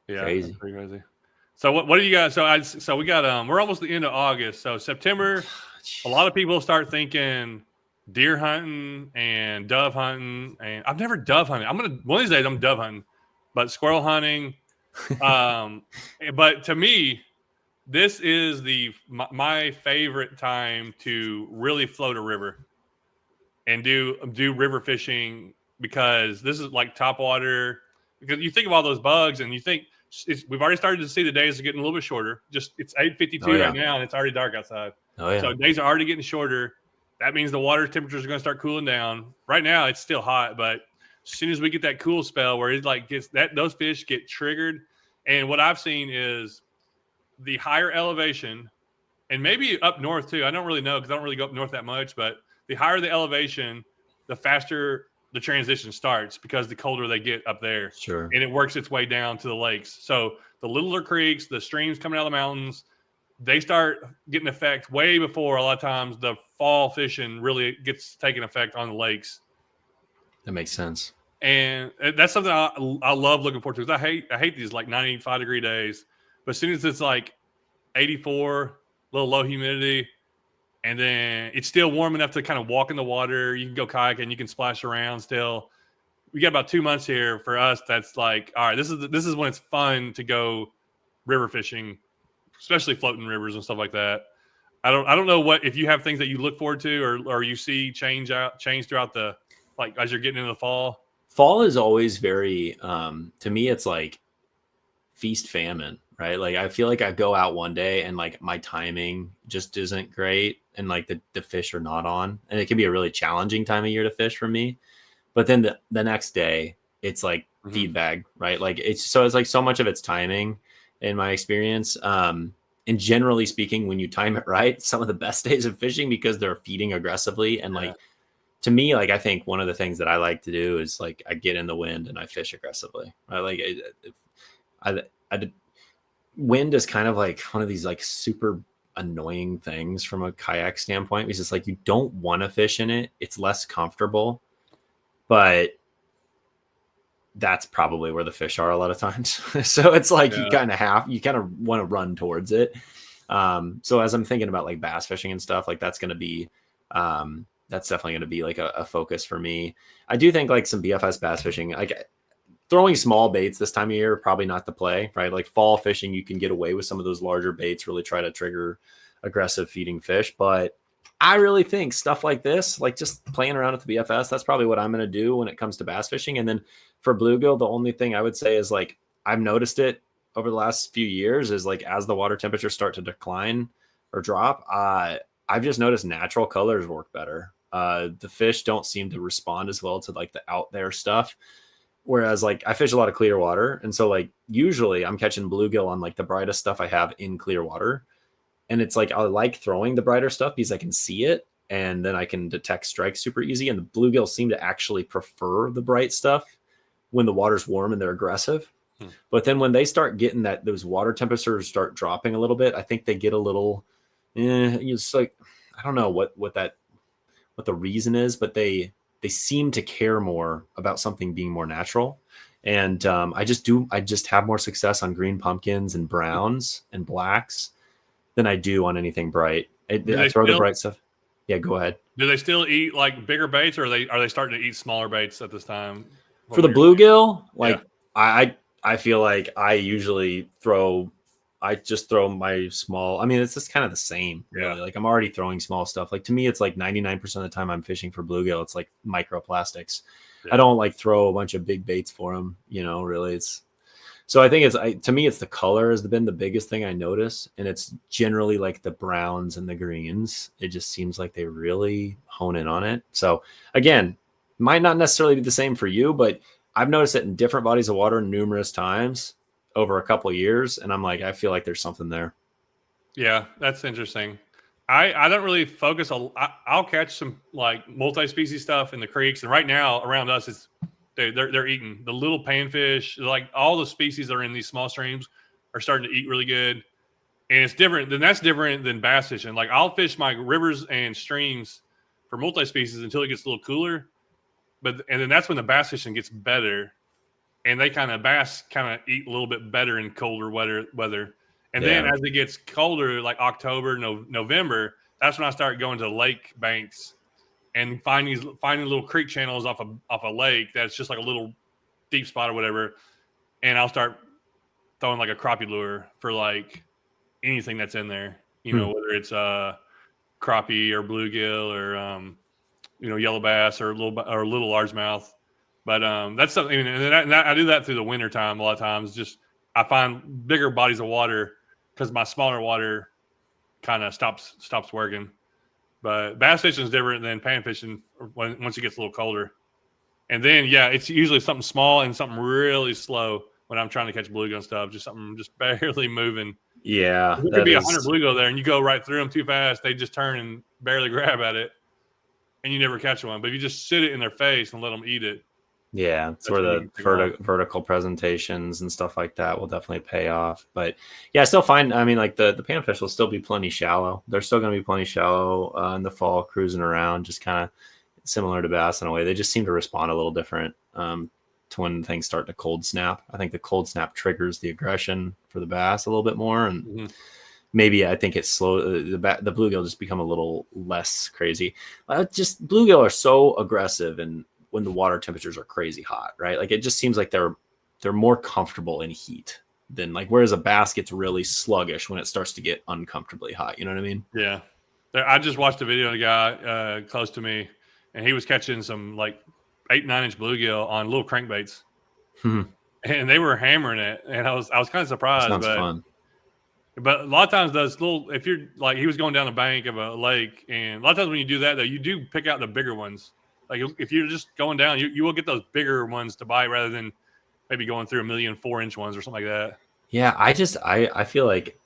Speaker 1: Yeah, that's
Speaker 2: Crazy.
Speaker 1: pretty crazy. So what do you got? So we got we're almost the end of August. So September, a lot of people start thinking deer hunting and dove hunting, and I've never dove hunted. I'm gonna one of these days I'm dove hunting, but squirrel hunting. Um, but to me, this is my favorite time to really float a river and do river fishing because this is like top water. Because you think of all those bugs and you think we've already started to see the days are getting a little bit shorter. Just it's
Speaker 2: Oh
Speaker 1: 8:52 right
Speaker 2: yeah.
Speaker 1: now and it's already dark outside.
Speaker 2: Oh yeah.
Speaker 1: So days are already getting shorter. That means the water temperatures are going to start cooling down. Right now it's still hot, but as soon as we get that cool spell where it like gets that those fish get triggered, and what I've seen is the higher elevation, and maybe up north too. I don't really know because I don't really go up north that much, but the higher the elevation, the faster the transition starts because the colder they get up there,
Speaker 2: Sure.
Speaker 1: and it works its way down to the lakes. So the littler creeks, the streams coming out of the mountains, they start getting effect way before a lot of times the fall fishing really gets taken effect on the lakes.
Speaker 2: That makes sense.
Speaker 1: And that's something I love looking forward to because I hate these like 95-degree days. But as soon as it's like 84, little low humidity, and then it's still warm enough to kind of walk in the water. You can go kayaking, you can splash around still. We got about 2 months here for us. That's like, all right, this is when it's fun to go river fishing, especially floating rivers and stuff like that. I don't know what if you have things that you look forward to or you see change throughout the like as you're getting into the fall.
Speaker 2: Fall is always very to me it's like feast famine, right? Like I feel like I go out one day and like my timing just isn't great and like the fish are not on. And it can be a really challenging time of year to fish for me. But then the next day it's like
Speaker 1: Mm-hmm.
Speaker 2: feed bag, right? Like it's like so much of it's timing in my experience. And generally speaking, when you time it right, some of the best days of fishing because they're feeding aggressively and
Speaker 1: Yeah.
Speaker 2: like to me, like I think one of the things that I like to do is like I get in the wind and I fish aggressively. Right? Like I wind is kind of like one of these like super annoying things from a kayak standpoint because it's like you don't want to fish in it. It's less comfortable, but that's probably where the fish are a lot of times. So it's like you
Speaker 1: Yeah.
Speaker 2: kind of want to run towards it. So as I'm thinking about like bass fishing and stuff, like that's that's definitely going to be like a focus for me. I do think like some BFS bass fishing, like throwing small baits this time of year, probably not the play, right? Like fall fishing, you can get away with some of those larger baits, really try to trigger aggressive feeding fish. But I really think stuff like this, like just playing around with the BFS, that's probably what I'm going to do when it comes to bass fishing. And then for bluegill, the only thing I would say is like, I've noticed it over the last few years is like, as the water temperatures start to decline or drop, I've just noticed natural colors work better. The fish don't seem to respond as well to like the out there stuff. Whereas like I fish a lot of clear water. And so like usually I'm catching bluegill on like the brightest stuff I have in clear water. And it's like I like throwing the brighter stuff because I can see it and then I can detect strikes super easy. And the bluegill seem to actually prefer the bright stuff when the water's warm and they're aggressive. But then when they start getting those water temperatures start dropping a little bit, I think they get a little it's like I don't know what the reason is, but they seem to care more about something being more natural. And I just have more success on green pumpkins and browns and blacks than I do on anything bright. I throw the bright stuff. Yeah, go ahead.
Speaker 1: Do they still eat like bigger baits, or are they starting to eat smaller baits at this time?
Speaker 2: For the bluegill, like I feel like I just throw my small. I mean, it's just kind of the same, really. Like I'm already throwing small stuff. Like to me, it's like 99% of the time I'm fishing for bluegill, it's like microplastics. I don't like throw a bunch of big baits for them, really. So I think to me, it's the color has been the biggest thing I notice. And it's generally like the browns and the greens. It just seems like they really hone in on it. So again, might not necessarily be the same for you, but I've noticed it in different bodies of water numerous times over a couple of years. And I'm like, I feel like there's something there.
Speaker 1: Yeah, that's interesting. I don't really focus I'll catch some like multi-species stuff in the creeks, and right now around us they're eating the little panfish, like all the species that are in these small streams. are starting to eat really good. And it's different. Then that's different than bass fishing. Like I'll fish my rivers and streams for multi-species until it gets a little cooler. And then that's when the bass fishing gets better. And bass eat a little bit better in colder weather. And then as it gets colder, like October, November, that's when I start going to lake banks and finding little creek channels off a lake that's just like a little deep spot or whatever. And I'll start throwing like a crappie lure for like anything that's in there, whether it's crappie or bluegill or yellow bass or little largemouth. But that's something, and I do that through the winter time a lot of times. Just I find bigger bodies of water because my smaller water kind of stops working. But bass fishing is different than pan fishing once it gets a little colder. And then it's usually something small and something really slow when I'm trying to catch bluegill and stuff. Just something just barely moving.
Speaker 2: Yeah,
Speaker 1: there could be 100 bluegill there, and you go right through them too fast. They just turn and barely grab at it, and you never catch one. But if you just sit it in their face and let them eat it.
Speaker 2: Yeah, it's where the vertical presentations and stuff like that will definitely pay off. But I still find, I mean, like the panfish will still be plenty shallow. They're still going to be plenty shallow in the fall, cruising around, just kind of similar to bass in a way. They just seem to respond a little different to when things start to cold snap. I think the cold snap triggers the aggression for the bass a little bit more, and maybe I think it's slow. The bluegill just become a little less crazy. Just bluegill are so aggressive and when the water temperatures are crazy hot, right? Like it just seems like they're more comfortable in heat than like, whereas a bass gets really sluggish when it starts to get uncomfortably hot. You know what I mean?
Speaker 1: Yeah. I just watched a video of a guy close to me, and he was catching some like 8-9 inch bluegill on little crankbaits, and they were hammering it. And I was kind of surprised.
Speaker 2: Sounds fun.
Speaker 1: But a lot of times those little, if you're like, he was going down the bank of a lake, and a lot of times when you do that though, you do pick out the bigger ones. Like if you're just going down, you will get those bigger ones to bite rather than maybe going through 1 million 4-inch ones or something like that.
Speaker 2: Yeah, I feel like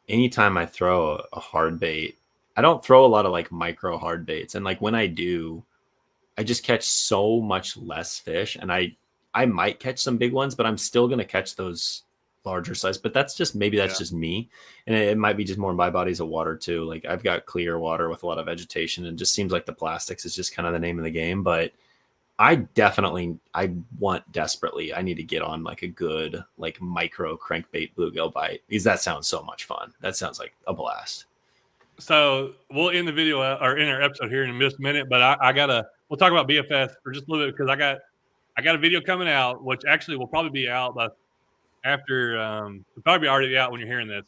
Speaker 2: anytime I throw a hard bait, I don't throw a lot of like micro hard baits, and like when I do, I just catch so much less fish, and I might catch some big ones, but I'm still gonna catch those larger size. But that's just just me, and it might be just more my bodies of water too. Like I've got clear water with a lot of vegetation, and it just seems like the plastics is just kind of the name of the game. But I want desperately, I need to get on like a good like micro crankbait bluegill bite, because that sounds so much fun. That sounds like a blast.
Speaker 1: So we'll end the video or in our episode here in just a minute, but we'll talk about BFS for just a little bit, because I got a video coming out, which actually will probably be out after it'll probably be already out when you're hearing this,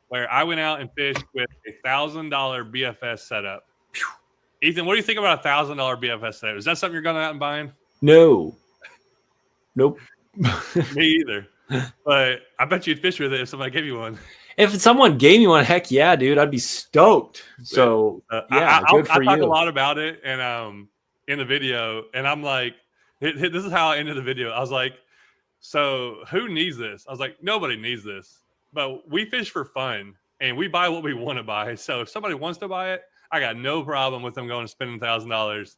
Speaker 1: where I went out and fished with $1,000 BFS setup. Ethan, what do you think about $1,000 BFS setup? Is that something you're going out and buying?
Speaker 2: No. Nope.
Speaker 1: Me either. But I bet you'd fish with it if somebody gave you one.
Speaker 2: If someone gave me one, heck yeah, dude, I'd be stoked. So
Speaker 1: I
Speaker 2: good for you.
Speaker 1: I talk a lot about it and in the video, and I'm like, this is how I ended the video. I was like, so who needs this? I was like, nobody needs this, but we fish for fun and we buy what we want to buy. So if somebody wants to buy it, I got no problem with them going and spending $1,000.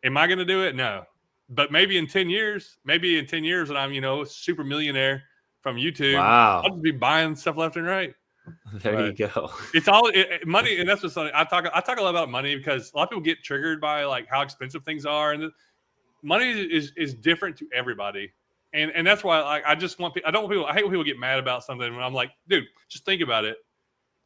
Speaker 1: Am I going to do it? No. But maybe in 10 years when I'm, super millionaire from YouTube,
Speaker 2: wow,
Speaker 1: I'll just be buying stuff left and right.
Speaker 2: There you go.
Speaker 1: It's all money. And that's what's funny. I talk a lot about money because a lot of people get triggered by like how expensive things are. And money is different to everybody. And that's why I hate when people get mad about something when I'm like, dude, just think about it.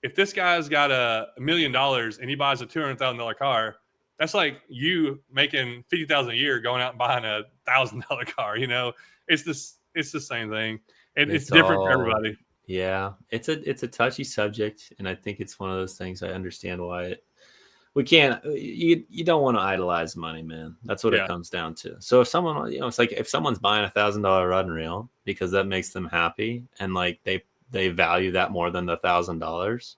Speaker 1: If this guy's got $1 million and he buys a $200,000 car, that's like you making $50,000 a year going out and buying a $1,000 car. It's the same thing, and it's different for everybody.
Speaker 2: Yeah, it's a touchy subject, and I think it's one of those things. I understand why we can't. You don't want to idolize money, man. That's what it comes down to. So if someone, it's like if someone's buying $1,000 rod and reel because that makes them happy, and like they value that more than the $1,000,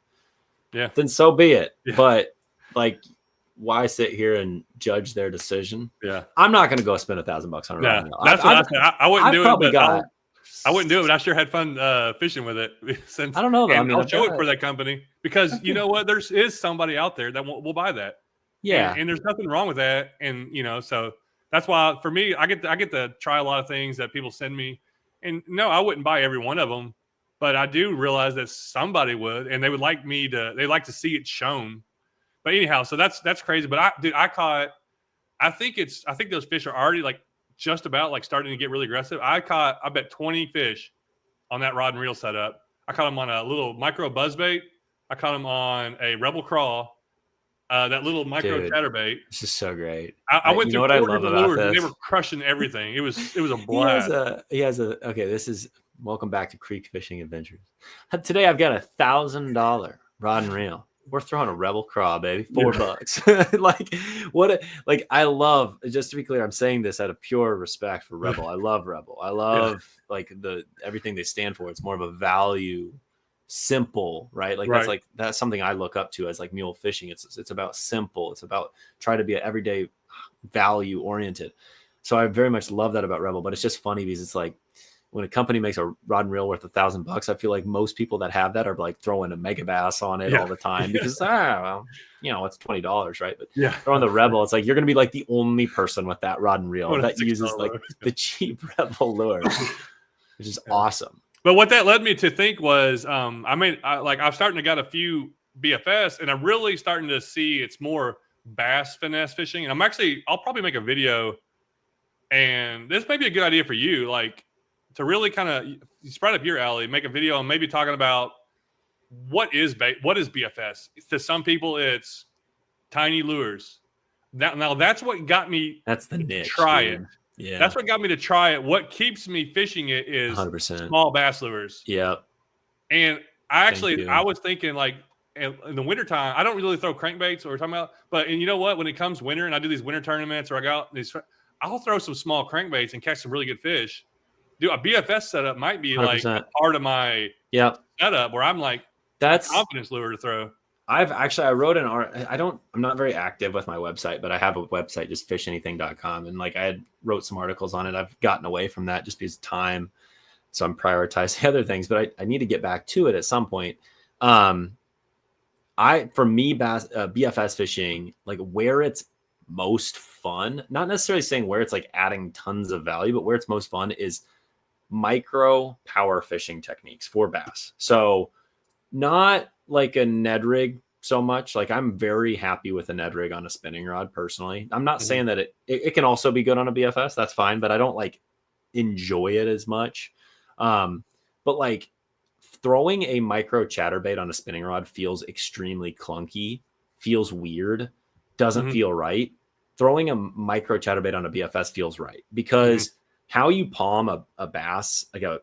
Speaker 2: then so be it. Yeah. But like, why sit here and judge their decision? Yeah, I'm not going to go spend $1,000 on a rod and reel.
Speaker 1: That's what I said. I wouldn't do it. But I wouldn't do it, but I sure had fun fishing with it. Since,
Speaker 2: I don't know, though.
Speaker 1: I'll show it for that company because you know what? There is somebody out there that will buy that.
Speaker 2: Yeah,
Speaker 1: and there's nothing wrong with that. And so that's why for me, I get to try a lot of things that people send me. And no, I wouldn't buy every one of them, but I do realize that somebody would, and they would like they like to see it shown. But anyhow, so that's crazy. But I caught, I think those fish are already like just about like starting to get really aggressive. I bet 20 fish on that rod and reel setup. I caught them on a little micro buzzbait. I caught them on a Rebel Crawl, that little micro chatterbait.
Speaker 2: This is so great.
Speaker 1: I went through 4 different lures and they were
Speaker 2: this?
Speaker 1: crushing everything. It was a blast.
Speaker 2: Okay, this is welcome back to Creek Fishing Adventures. Today I've got $1,000 rod and reel. We're throwing a Rebel Craw, baby. $4. Like I love, just to be clear, I'm saying this out of pure respect for Rebel. I love Rebel. I love like everything they stand for. It's more of a value, simple, right? Like that's something I look up to as like mule fishing. It's about simple. It's about try to be an everyday value oriented. So I very much love that about Rebel, but it's just funny because it's like when a company makes a rod and reel worth $1,000, I feel like most people that have that are like throwing a mega bass on it all the time because it's $20, right? But throwing the Rebel, it's like you're gonna be like the only person with that rod and reel that uses like the cheap Rebel lure, which is awesome.
Speaker 1: But what that led me to think was, I'm starting to got a few BFS, and I'm really starting to see it's more bass finesse fishing. And I'll probably make a video, and this may be a good idea for you, like to really kind of spread up your alley, make a video, and maybe talking about what is BFS. To some people, it's tiny lures. Now that's what got me.
Speaker 2: That's the niche.
Speaker 1: Try it. Yeah, that's what got me to try it. What keeps me fishing it is
Speaker 2: 100%
Speaker 1: small bass lures.
Speaker 2: Yeah.
Speaker 1: And I was thinking like in the wintertime, I don't really throw crankbaits or we're talking about, and you know what? When it comes winter and I do these winter tournaments or I go out, I'll throw some small crankbaits and catch some really good fish. Dude, a BFS setup might be 100%. Like a part of my setup where I'm like, that's confidence lure to throw.
Speaker 2: I wrote I'm not very active with my website, but I have a website, just fishanything.com. And like I wrote some articles on it. I've gotten away from that just because of time. So I'm prioritizing other things, but I need to get back to it at some point. For me, BFS fishing, like where it's most fun, not necessarily saying where it's like adding tons of value, but where it's most fun is micro power fishing techniques for bass. So not like a Ned rig so much. Like I'm very happy with a Ned rig on a spinning rod personally. I'm not saying that it can also be good on a BFS. That's fine, but I don't like enjoy it as much. But like throwing a micro chatterbait on a spinning rod feels extremely clunky, feels weird, doesn't feel right. Throwing a micro chatterbait on a BFS feels right because how you palm a bass, like a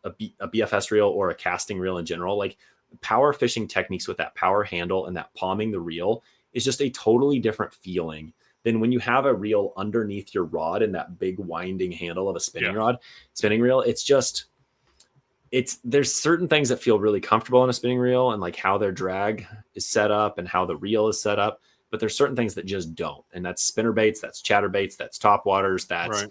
Speaker 2: BFS reel or a casting reel in general, like power fishing techniques with that power handle and that palming the reel is just a totally different feeling than when you have a reel underneath your rod and that big winding handle of a spinning reel. There's certain things that feel really comfortable on a spinning reel and like how their drag is set up and how the reel is set up, but there's certain things that just don't. And that's spinner baits, that's chatterbaits, that's topwaters, that's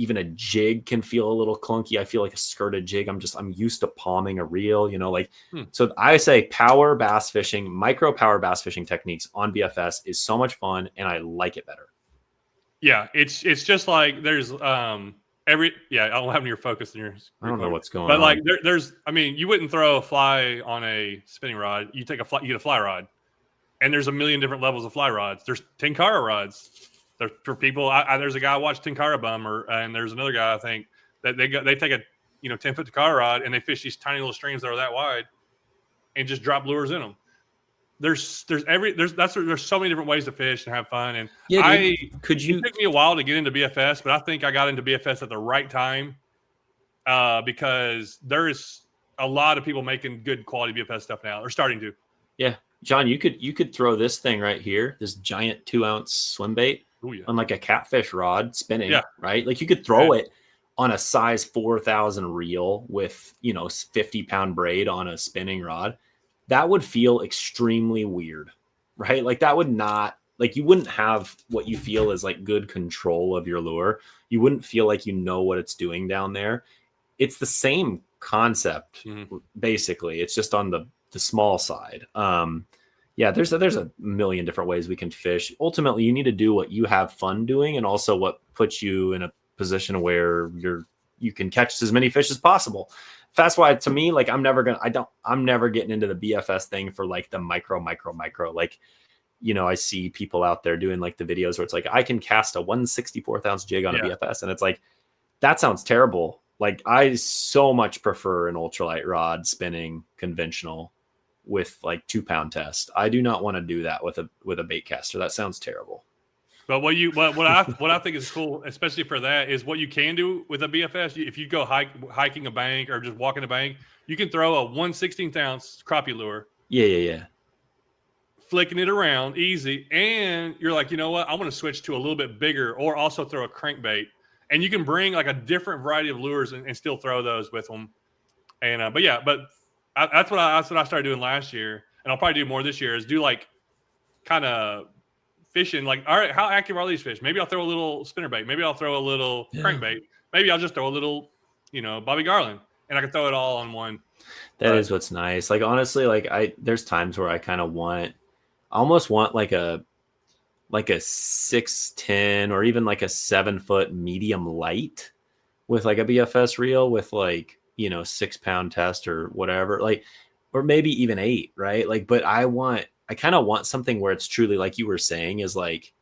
Speaker 2: even a jig can feel a little clunky. I feel like a skirted jig. I'm used to palming a reel, So I say power bass fishing, micro power bass fishing techniques on BFS is so much fun and I like it better.
Speaker 1: Yeah. It's just like there's I don't have your focus in yours.
Speaker 2: I don't know what's going on.
Speaker 1: But like you wouldn't throw a fly on a spinning rod. You get a fly rod and there's a million different levels of fly rods. There's Tenkara rods. For people, there's a guy I watched Tenkara Bum, and there's another guy I think that they take a 10-foot Tenkara rod and they fish these tiny little streams that are that wide, and just drop lures in them. There's so many different ways to fish and have fun. And it took me a while to get into BFS, but I think I got into BFS at the right time because there is a lot of people making good quality BFS stuff now. They're starting to.
Speaker 2: Yeah, John, you could throw this thing right here, this giant 2-ounce swim bait. On like a catfish rod spinning, right? Like you could throw it on a size 4,000 reel with, 50-pound braid on a spinning rod. That would feel extremely weird, right? Like that would not, like you wouldn't have what you feel is like good control of your lure. You wouldn't feel like you know what it's doing down there. It's the same concept, basically. It's just on the small side. There's a million different ways we can fish. Ultimately, you need to do what you have fun doing and also what puts you in a position where you're you can catch as many fish as possible. That's why, to me, like, I'm never getting into the BFS thing for like the micro. Like, you know, I see people out there doing like the videos where it's like, I can cast a 1/64th ounce jig on a BFS. And it's like, that sounds terrible. Like, I so much prefer an ultralight rod spinning conventional with like 2-pound test. I do not want to do that with a bait caster. That sounds terrible.
Speaker 1: But what I think is cool, especially for that, is what you can do with a BFS. If you go hiking a bank or just walking a bank, you can throw a 1/16 ounce crappie lure.
Speaker 2: Yeah.
Speaker 1: Flicking it around easy, and you're like, you know what? I want to switch to a little bit bigger, or also throw a crankbait, and you can bring like a different variety of lures and still throw those with them. And that's what I started doing last year, and I'll probably do more this year. Is do like kind of fishing, like, all right, how active are these fish? Maybe I'll throw a little spinnerbait. Maybe I'll throw a little crankbait. Maybe I'll just throw a little, Bobby Garland, and I can throw it all on one.
Speaker 2: That is what's nice. Like, honestly, like there's times where I kind of almost want like a 6'10" or even like a 7-foot medium light with like a BFS reel with like, 6-pound test or whatever, like, or maybe even 8, right? Like, but I kind of want something where it's truly, like you were saying, is like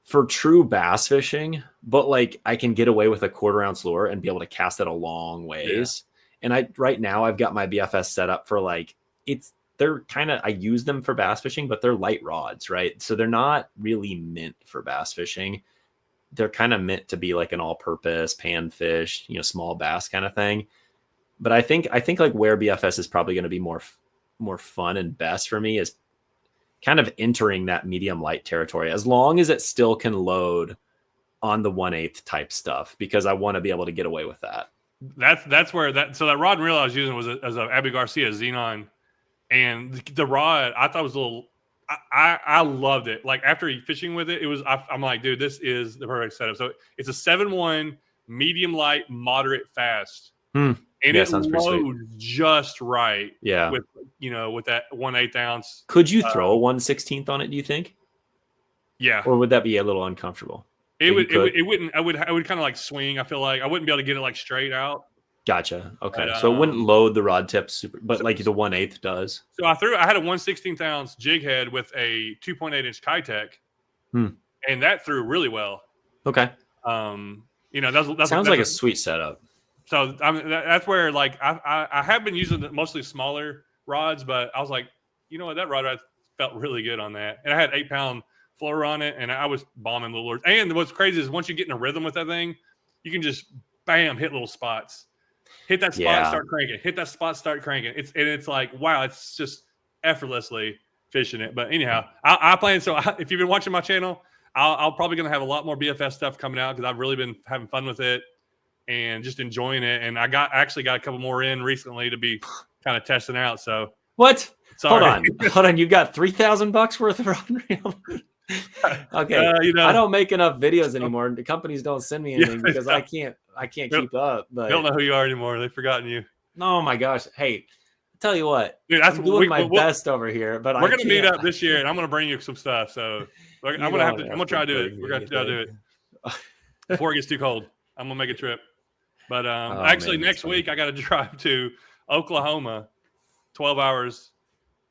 Speaker 2: for true bass fishing, but like I can get away with a 1/4 ounce lure and be able to cast it a long ways. Yeah. And right now I've got my BFS set up for like, I use them for bass fishing, but they're light rods, right? So they're not really meant for bass fishing. They're kind of meant to be like an all-purpose panfish, small bass kind of thing. But I think like where BFS is probably going to be more fun and best for me is kind of entering that medium light territory, as long as it still can load on the 1/8 type stuff, because I want to be able to get away with that.
Speaker 1: That's where that rod and reel I was using was as a Abby Garcia Xenon, and the rod I thought was a little. I loved it. Like, after fishing with it, I'm like, dude, this is the perfect setup. So it's a 7-1 medium light, moderate fast. And it loads just right.
Speaker 2: Yeah.
Speaker 1: With that 1/8 ounce.
Speaker 2: Could you throw a 1/16 on it, do you think?
Speaker 1: Yeah.
Speaker 2: Or would that be a little uncomfortable?
Speaker 1: It wouldn't. I would kind of like swing. I feel like I wouldn't be able to get it like straight out.
Speaker 2: Gotcha. Okay. But, so it wouldn't load the rod tip super, but like the 1/8 does.
Speaker 1: So I had a 1/16 ounce jig head with a 2.8 inch Kitech, and that threw really well.
Speaker 2: Okay.
Speaker 1: That
Speaker 2: sounds like a sweet setup.
Speaker 1: So that's where, like, I have been using mostly smaller rods, but I was like, you know what, that rod felt really good on that, and I had 8-pound floater on it, and I was bombing the lures. And what's crazy is once you get in a rhythm with that thing, you can just bam hit little spots. Hit that spot, start cranking. Hit that spot, start cranking. It's like, wow, it's just effortlessly fishing it. But anyhow, I plan. So if you've been watching my channel, I'll probably going to have a lot more BFS stuff coming out, because I've really been having fun with it and just enjoying it. And I actually got a couple more in recently to be kind of testing out. So
Speaker 2: what? Sorry. Hold on. You got $3,000 worth of rod and reel. Okay. I don't make enough videos anymore. The companies don't send me anything because I can't keep up. But
Speaker 1: they don't know who you are anymore. They've forgotten you.
Speaker 2: Oh my gosh. Hey, tell you what, dude, I'm doing my best over here, but
Speaker 1: we're going to meet up this year, and I'm going to bring you some stuff. So I'm going to try to do it. We're going to try to do it before it gets too cold. I'm going to make a trip. But next week I got to drive to Oklahoma, 12 hours,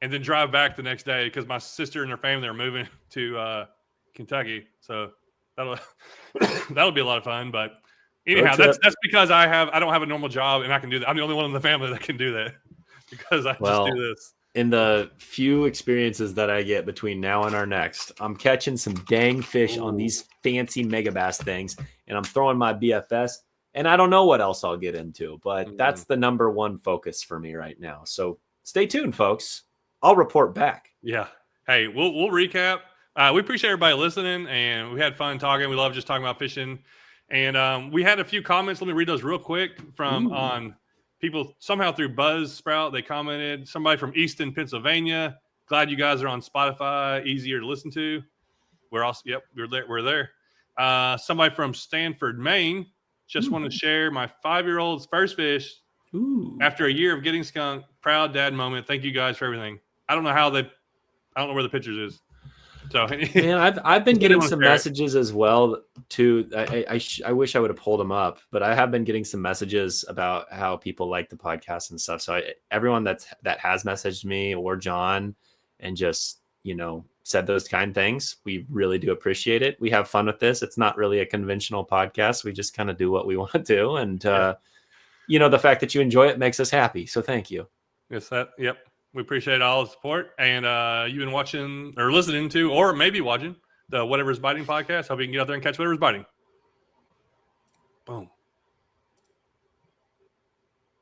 Speaker 1: and then drive back the next day, because my sister and her family are moving to Kentucky. So that'll be a lot of fun. But anyhow, that's because I don't have a normal job, and I can do that. I'm the only one in the family that can do that, because I just do this.
Speaker 2: In the few experiences that I get between now and our next, I'm catching some dang fish on these fancy mega bass things, and I'm throwing my BFS, and I don't know what else I'll get into, but that's the number one focus for me right now. So stay tuned, folks. I'll report back.
Speaker 1: Yeah. Hey, we'll recap. We appreciate everybody listening, and we had fun talking. We love just talking about fishing. And we had a few comments. Let me read those real quick on people somehow through Buzzsprout. They commented. Somebody from Easton, Pennsylvania. Glad you guys are on Spotify. Easier to listen to. We're there. Somebody from Stanford, Maine. Just want to share my 5-year-old's first fish. After a year of getting skunked. Proud dad moment. Thank you guys for everything. I don't know where the pictures is. So
Speaker 2: Man, I've been getting
Speaker 1: want to
Speaker 2: some
Speaker 1: share it.
Speaker 2: messages as well too. I wish I would have pulled them up, but I have been getting some messages about how people like the podcast and stuff. So everyone that has messaged me or John and just, you know, said those kind things, we really do appreciate it. We have fun with this. It's not really a conventional podcast. We just kind of do what we want to do, and you know, the fact that you enjoy it makes us happy. So thank you.
Speaker 1: Yes, yep. We appreciate all the support. And you've been watching or listening to, or maybe watching the Whatever's Biting podcast. Hope you can get out there and catch whatever's biting. Boom.